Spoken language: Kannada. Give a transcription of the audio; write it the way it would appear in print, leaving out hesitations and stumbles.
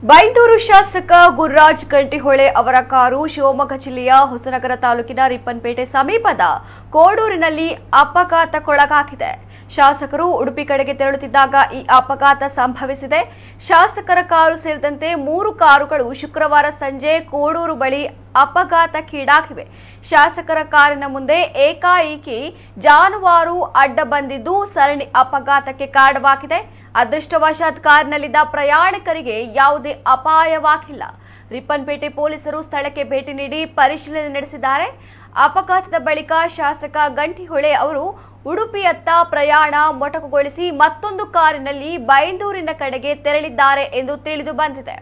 ಬೈಂದೂರು ಶಾಸಕ ಗುರುರಾಜ್ ಗಂಟಿಹೊಳೆ ಅವರ ಕಾರು ಶಿವಮೊಗ್ಗ ಜಿಲ್ಲೆಯ ಹೊಸನಗರ ತಾಲೂಕಿನ ರಿಪ್ಪನ್ಪೇಟೆ ಸಮೀಪದ ಕೋಡೂರಿನಲ್ಲಿ ಅಪಘಾತಕ್ಕೊಳಗಾಗಿದೆ. ಶಾಸಕರು ಉಡುಪಿ ಕಡೆಗೆ ತೆರಳುತ್ತಿದ್ದಾಗ ಈ ಅಪಘಾತ ಸಂಭವಿಸಿದೆ. ಶಾಸಕರ ಕಾರು ಸೇರಿದಂತೆ 3 ಕಾರುಗಳು ಶುಕ್ರವಾರ ಸಂಜೆ ಕೋಡೂರು ಬಳಿ ಅಪಘಾತಕ್ಕೀಡಾಗಿವೆ. ಶಾಸಕರ ಕಾರಿನ ಮುಂದೆ ಏಕಾಏಕಿ ಜಾನುವಾರು ಅಡ್ಡ ಬಂದಿದ್ದು ಸರಣಿ ಅಪಘಾತಕ್ಕೆ ಕಾರಣವಾಗಿದೆ. ಅದೃಷ್ಟವಶಾತ್ ಕಾರಿನಲ್ಲಿದ್ದ ಪ್ರಯಾಣಿಕರಿಗೆ ಯಾವುದೇ ಅಪಾಯವಾಗಿಲ್ಲ. ರಿಪ್ಪನ್ಪೇಟೆ ಪೊಲೀಸರು ಸ್ಥಳಕ್ಕೆ ಭೇಟಿ ನೀಡಿ ಪರಿಶೀಲನೆ ನಡೆಸಿದ್ದಾರೆ. ಅಪಘಾತದ ಬಳಿಕ ಶಾಸಕ ಗಂಟಿಹೊಳೆ ಅವರು ಉಡುಪಿಯತ್ತ ಪ್ರಯಾಣ ಮೊಟಕುಗೊಳಿಸಿ ಮತ್ತೊಂದು ಕಾರಿನಲ್ಲಿ ಬೈಂದೂರಿನ ಕಡೆಗೆ ತೆರಳಿದ್ದಾರೆ ಎಂದು ತಿಳಿದು ಬಂದಿದೆ.